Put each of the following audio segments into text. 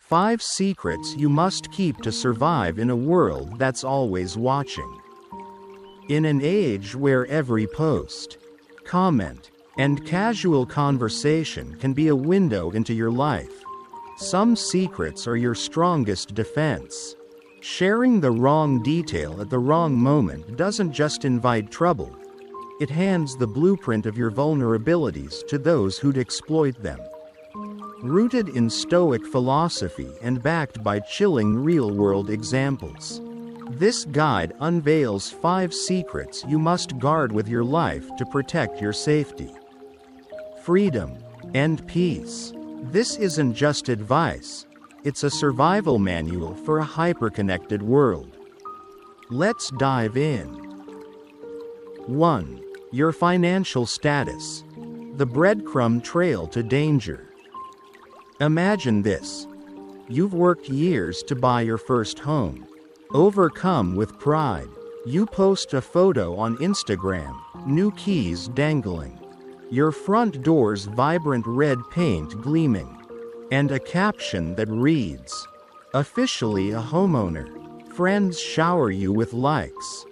5 secrets you must keep to survive in a world that's always watching. In an age where every post, comment, and casual conversation can be a window into your life, some secrets are your strongest defense. Sharing the wrong detail at the wrong moment doesn't just invite trouble, it hands the blueprint of your vulnerabilities to those who'd exploit them. Rooted in Stoic philosophy and backed by chilling real-world examples, this guide unveils 5 secrets you must guard with your life to protect your safety, freedom, and peace. This isn't just advice, it's a survival manual for a hyper-connected world. Let's dive in. 1. Your financial status. The breadcrumb trail to danger. Imagine this. You've worked years to buy your first home. Overcome with pride, you post a photo on Instagram, new keys dangling, your front door's vibrant red paint gleaming, and a caption that reads, "Officially a homeowner." Friends shower you with likes.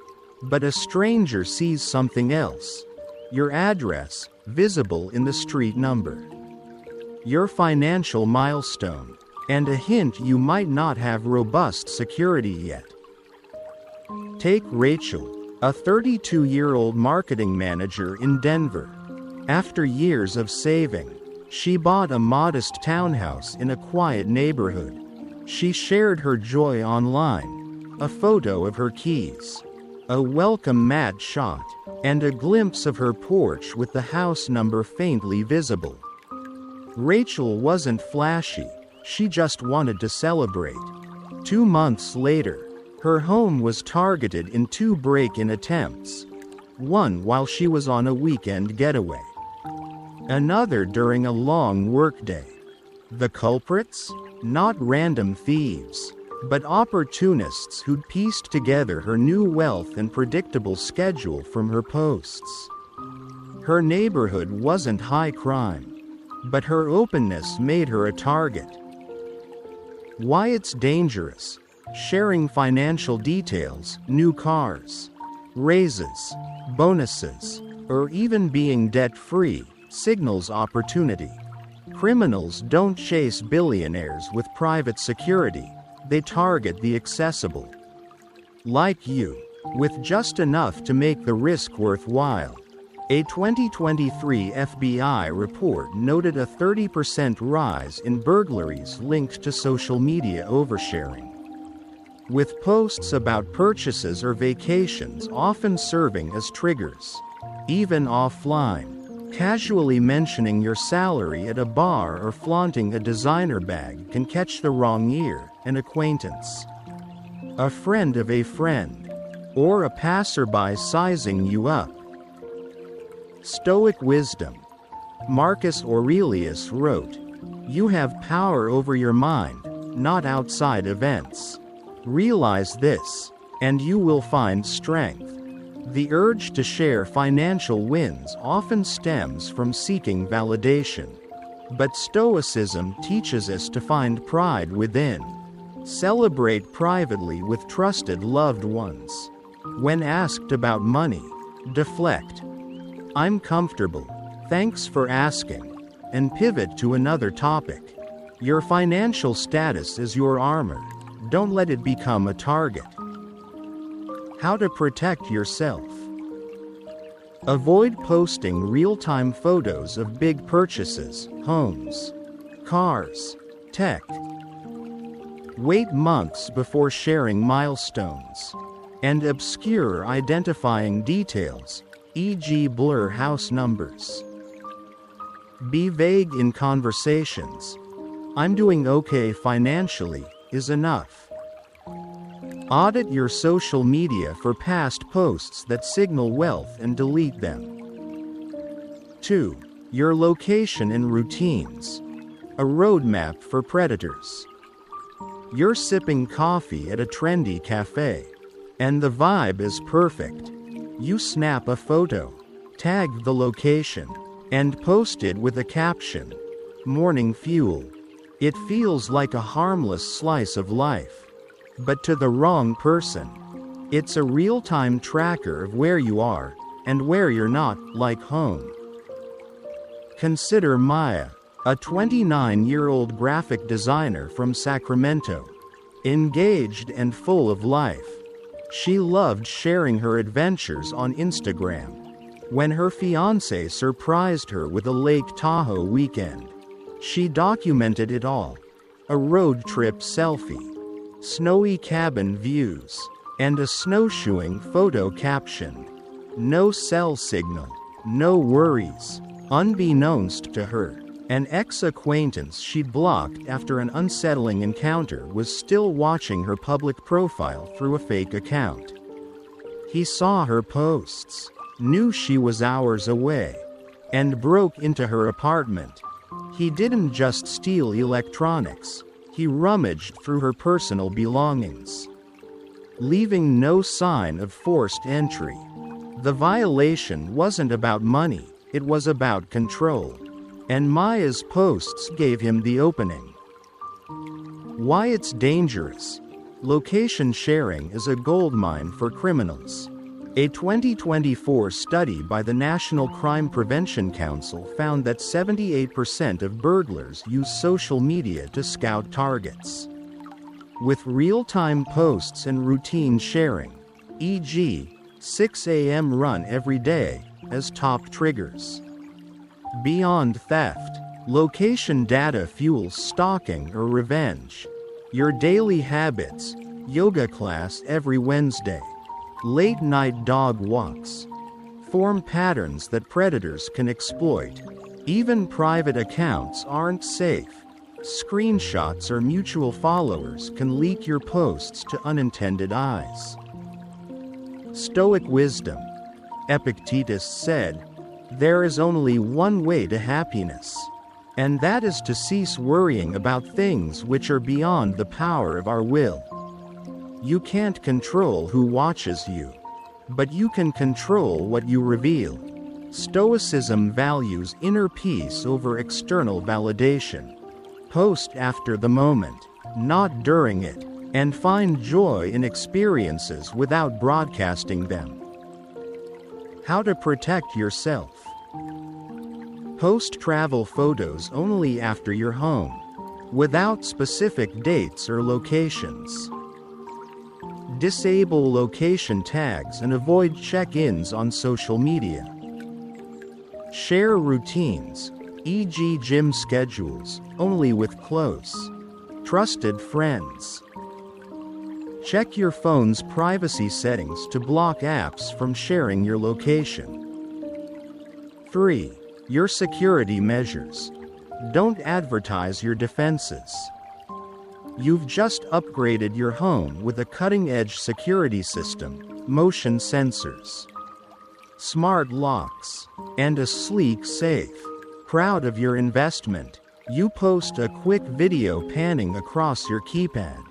But a stranger sees something else. Your address, visible in the street number, your financial milestone, and a hint you might not have robust security yet. Take Rachel, a 32-year-old marketing manager in Denver. After years of saving, she bought a modest townhouse in a quiet neighborhood. She shared her joy online, a photo of her keys, a welcome mat shot, and a glimpse of her porch with the house number faintly visible. Rachel wasn't flashy, she just wanted to celebrate. 2 months later, her home was targeted in 2 break-in attempts. One while she was on a weekend getaway, another during a long workday. The culprits? Not random thieves, but opportunists who'd pieced together her new wealth and predictable schedule from her posts. Her neighborhood wasn't high crime, but her openness made her a target. Why it's dangerous. Sharing financial details, new cars, raises, bonuses, or even being debt-free, signals opportunity. Criminals don't chase billionaires with private security, they target the accessible. Like you, with just enough to make the risk worthwhile. A 2023 FBI report noted a 30% rise in burglaries linked to social media oversharing, with posts about purchases or vacations often serving as triggers. Even offline, casually mentioning your salary at a bar or flaunting a designer bag can catch the wrong ear, an acquaintance, a friend of a friend, or a passerby sizing you up. Stoic wisdom. Marcus Aurelius wrote, "You have power over your mind, not outside events. Realize this, and you will find strength." The urge to share financial wins often stems from seeking validation. But Stoicism teaches us to find pride within. Celebrate privately with trusted loved ones. When asked about money, deflect. "I'm comfortable, thanks for asking," and pivot to another topic. Your financial status is your armor. Don't let it become a target. How to protect yourself. Avoid posting real-time photos of big purchases, homes, cars, tech. Wait months before sharing milestones and obscure identifying details, e.g. blur house numbers. Be vague in conversations. "I'm doing okay financially" is enough. Audit your social media for past posts that signal wealth and delete them. 2. Your location and routines. A roadmap for predators. You're sipping coffee at a trendy cafe, and the vibe is perfect. You snap a photo, tag the location, and post it with a caption, "Morning fuel." It feels like a harmless slice of life. But to the wrong person, it's a real-time tracker of where you are, and where you're not, like home. Consider Maya, a 29-year-old graphic designer from Sacramento. Engaged and full of life. She loved sharing her adventures on Instagram. When her fiancé surprised her with a Lake Tahoe weekend, she documented it all. A road trip selfie, snowy cabin views, and a snowshoeing photo caption. No cell signal, no worries. Unbeknownst to her, an ex-acquaintance she'd blocked after an unsettling encounter was still watching her public profile through a fake account. He saw her posts, knew she was hours away, and broke into her apartment. He didn't just steal electronics, he rummaged through her personal belongings, leaving no sign of forced entry. The violation wasn't about money, it was about control. And Maya's posts gave him the opening. Why it's dangerous. Location sharing is a goldmine for criminals. A 2024 study by the National Crime Prevention Council found that 78% of burglars use social media to scout targets. With real-time posts and routine sharing, e.g., 6 a.m. run every day, as top triggers. Beyond theft, location data fuels stalking or revenge. Your daily habits, yoga class every Wednesday, late-night dog walks, form patterns that predators can exploit. Even private accounts aren't safe. Screenshots or mutual followers can leak your posts to unintended eyes. Stoic wisdom. Epictetus said, "There is only one way to happiness, and that is to cease worrying about things which are beyond the power of our will." You can't control who watches you, but you can control what you reveal. Stoicism values inner peace over external validation. Post after the moment, not during it, and find joy in experiences without broadcasting them. How to protect yourself. Post travel photos only after you're home, without specific dates or locations. Disable location tags and avoid check-ins on social media. Share routines, e.g. gym schedules, only with close, trusted friends. Check your phone's privacy settings to block apps from sharing your location. 3. Your security measures. Don't advertise your defenses. You've just upgraded your home with a cutting-edge security system, motion sensors, smart locks, and a sleek safe. Proud of your investment, you post a quick video panning across your keypad,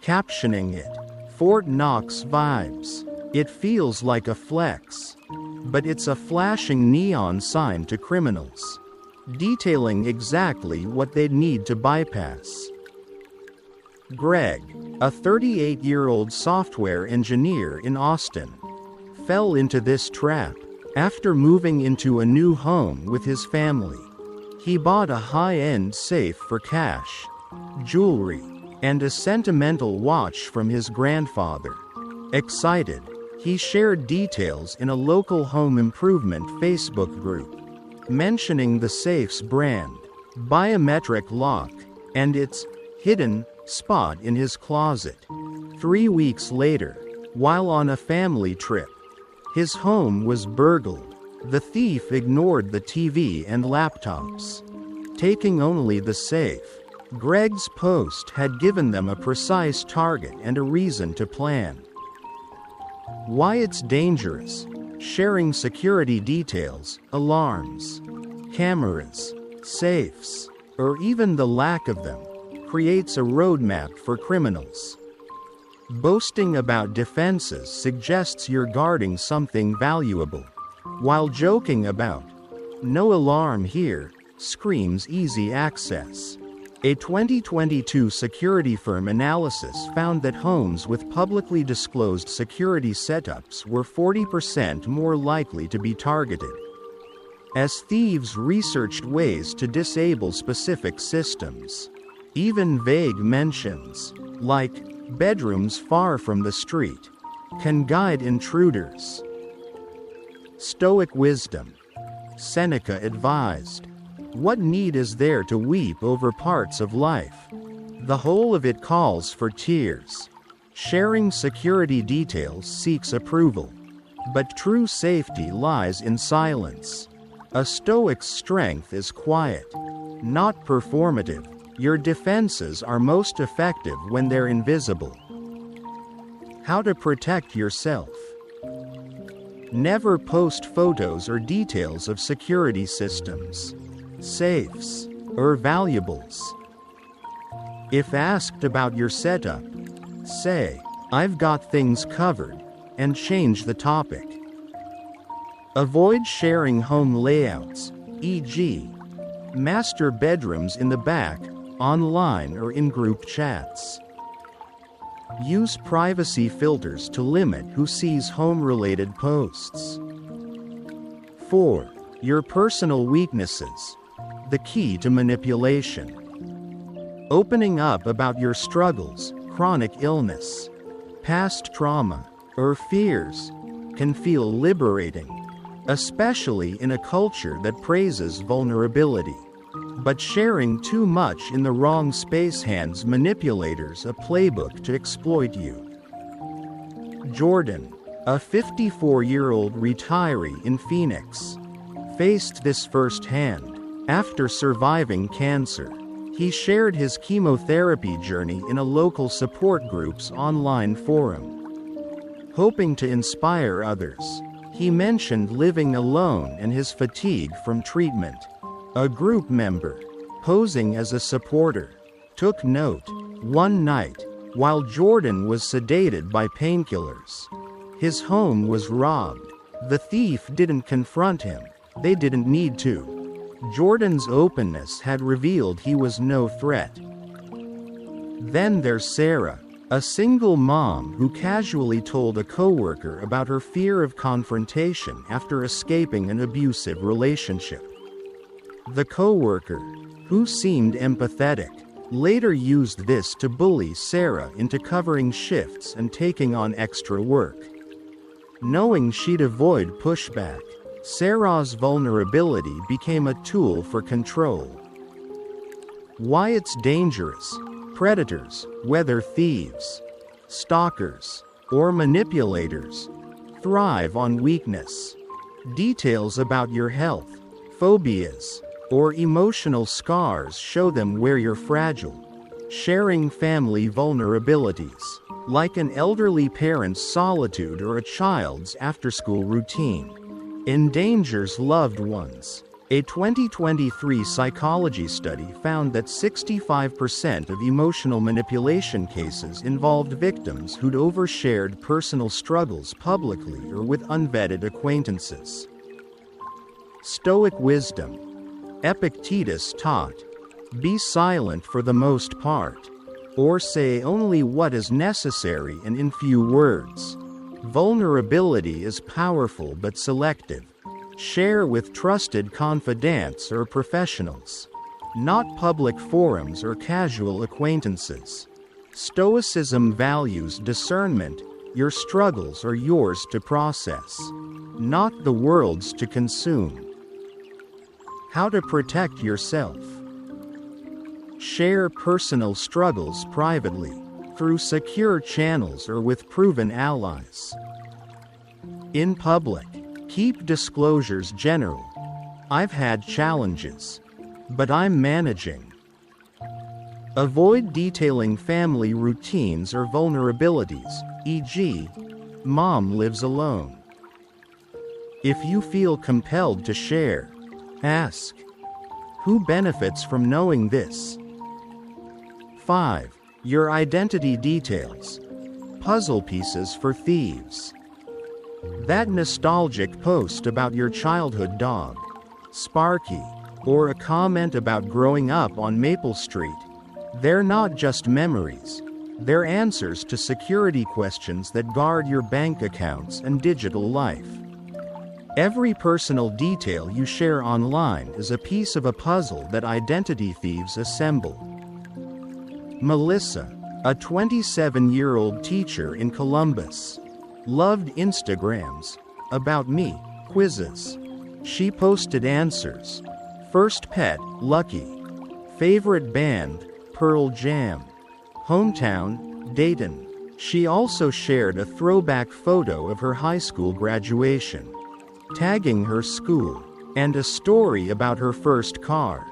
captioning it, "Fort Knox vibes." It feels like a flex, but it's a flashing neon sign to criminals, detailing exactly what they'd need to bypass. Greg, a 38-year-old software engineer in Austin, fell into this trap after moving into a new home with his family. He bought a high-end safe for cash, jewelry, and a sentimental watch from his grandfather. Excited, he shared details in a local home improvement Facebook group, mentioning the safe's brand, biometric lock, and its hidden spot in his closet. 3 weeks later, while on a family trip, his home was burgled. The thief ignored the TV and laptops, taking only the safe. Greg's post had given them a precise target and a reason to plan. Why it's dangerous. Sharing security details, alarms, cameras, safes, or even the lack of them, creates a roadmap for criminals. Boasting about defenses suggests you're guarding something valuable, while joking about "no alarm here" screams easy access. A 2022 security firm analysis found that homes with publicly disclosed security setups were 40% more likely to be targeted, as thieves researched ways to disable specific systems. Even vague mentions, like bedrooms far from the street, can guide intruders. Stoic wisdom. Seneca advised, "What need is there to weep over parts of life? The whole of it calls for tears." Sharing security details seeks approval, but true safety lies in silence. A Stoic's strength is quiet, not performative. Your defenses are most effective when they're invisible. How to protect yourself. Never post photos or details of security systems, safes, or valuables. If asked about your setup, say, "I've got things covered," and change the topic. Avoid sharing home layouts, e.g., master bedrooms in the back, online or in group chats. Use privacy filters to limit who sees home-related posts. 4. Your personal weaknesses. The key to manipulation. Opening up about your struggles, chronic illness, past trauma, or fears can feel liberating, especially in a culture that praises vulnerability. But sharing too much in the wrong space hands manipulators a playbook to exploit you. Jordan, a 54-year-old retiree in Phoenix, faced this firsthand. After surviving cancer, he shared his chemotherapy journey in a local support group's online forum. Hoping to inspire others, he mentioned living alone and his fatigue from treatment. A group member, posing as a supporter, took note. One night, while Jordan was sedated by painkillers, his home was robbed. The thief didn't confront him. They didn't need to. Jordan's openness had revealed he was no threat. Then there's Sarah, a single mom who casually told a coworker about her fear of confrontation after escaping an abusive relationship. The coworker, who seemed empathetic, later used this to bully Sarah into covering shifts and taking on extra work. Knowing she'd avoid pushback, Sarah's vulnerability became a tool for control. Why it's dangerous. Predators, whether thieves, stalkers, or manipulators, thrive on weakness. Details about your health, phobias, or emotional scars show them where you're fragile. Sharing family vulnerabilities, like an elderly parent's solitude or a child's after-school routine, endangers loved ones. A 2023 psychology study found that 65% of emotional manipulation cases involved victims who'd overshared personal struggles publicly or with unvetted acquaintances. Stoic wisdom. Epictetus taught, "Be silent for the most part, or say only what is necessary and in few words." Vulnerability is powerful but selective. Share with trusted confidants or professionals, not public forums or casual acquaintances. Stoicism values discernment. Your struggles are yours to process, not the world's to consume. How to protect yourself. Share personal struggles privately, through secure channels or with proven allies. In public, keep disclosures general. "I've had challenges, but I'm managing." Avoid detailing family routines or vulnerabilities, e.g., "Mom lives alone." If you feel compelled to share, ask, "Who benefits from knowing this?" 5. Your identity details. Puzzle pieces for thieves. That nostalgic post about your childhood dog, Sparky, or a comment about growing up on Maple Street They're not just memories. They're answers to security questions that guard your bank accounts and digital life. Every personal detail you share online is a piece of a puzzle that identity thieves assemble. Melissa, a 27-year-old teacher in Columbus, loved Instagrams about me quizzes. She posted answers. First pet, Lucky. Favorite band, Pearl Jam. Hometown, Dayton. She also shared a throwback photo of her high school graduation, tagging her school, and a story about her first car,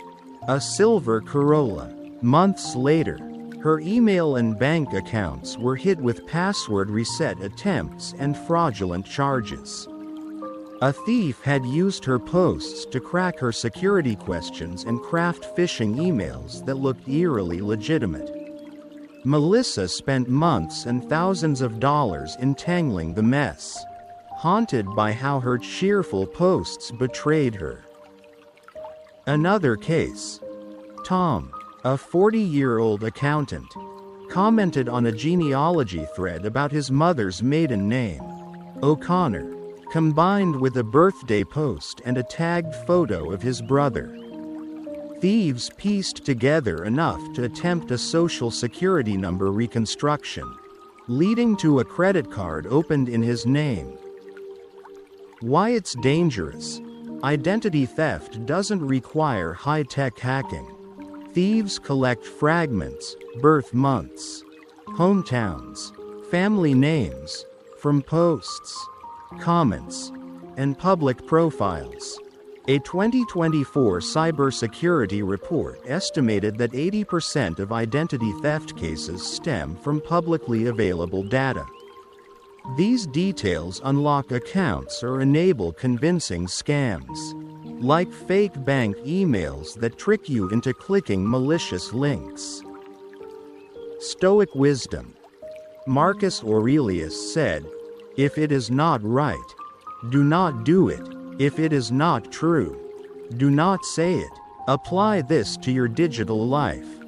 a silver Corolla. Months later, her email and bank accounts were hit with password reset attempts and fraudulent charges. A thief had used her posts to crack her security questions and craft phishing emails that looked eerily legitimate. Melissa spent months and thousands of dollars entangling the mess, haunted by how her cheerful posts betrayed her. Another case. Tom, a 40-year-old accountant, commented on a genealogy thread about his mother's maiden name, O'Connor, combined with a birthday post and a tagged photo of his brother. Thieves pieced together enough to attempt a social security number reconstruction, leading to a credit card opened in his name. Why it's dangerous. Identity theft doesn't require high-tech hacking. Thieves collect fragments, birth months, hometowns, family names, from posts, comments, and public profiles. A 2024 cybersecurity report estimated that 80% of identity theft cases stem from publicly available data. These details unlock accounts or enable convincing scams, like fake bank emails that trick you into clicking malicious links. Stoic wisdom. Marcus Aurelius said, "If it is not right, do not do it. If it is not true, do not say it." Apply this to your digital life.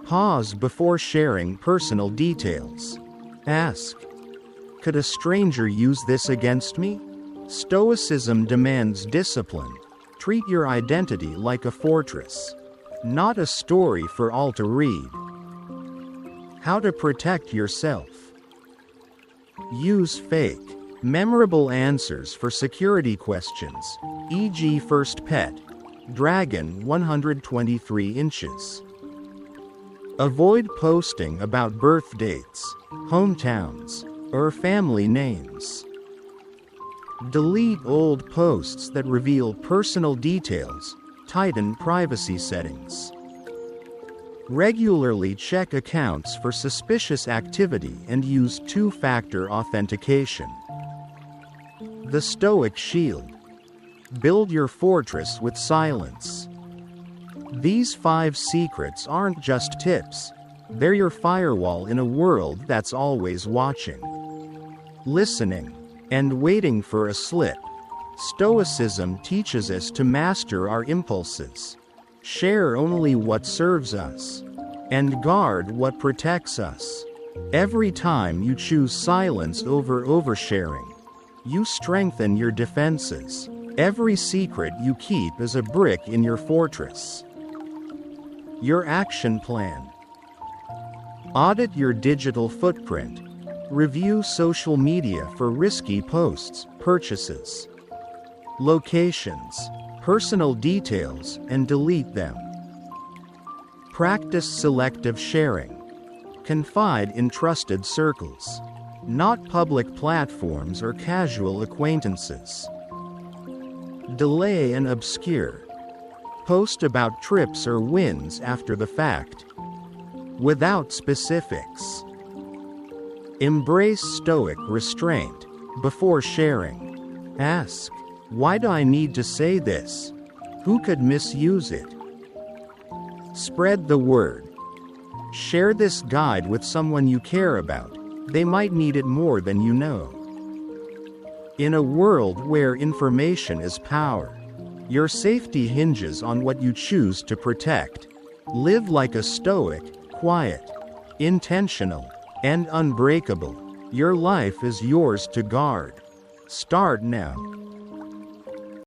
Pause before sharing personal details. Ask, could a stranger use this against me? Stoicism demands discipline. Treat your identity like a fortress, not a story for all to read. How to protect yourself. Use fake, memorable answers for security questions, e.g. first pet, dragon 123 inches. Avoid posting about birth dates, hometowns, or family names. Delete old posts that reveal personal details. Tighten privacy settings. Regularly check accounts for suspicious activity and use two-factor authentication. The Stoic Shield. Build your fortress with silence. These 5 secrets aren't just tips. They're your firewall in a world that's always watching, listening, and waiting for a slip. Stoicism teaches us to master our impulses, share only what serves us, and guard what protects us. Every time you choose silence over oversharing, you strengthen your defenses. Every secret you keep is a brick in your fortress. Your action plan. Audit your digital footprint. Review social media for risky posts, purchases, locations, personal details, and delete them. Practice selective sharing. Confide in trusted circles, not public platforms or casual acquaintances. Delay and obscure. Post about trips or wins after the fact, without specifics. Embrace stoic restraint. Before sharing, ask, why do I need to say this? Who could misuse it? Spread the word. Share this guide with someone you care about. They might need it more than you know. In a world where information is power, your safety hinges on what you choose to protect. Live like a stoic, quiet, intentional, and unbreakable. Your life is yours to guard. Start now.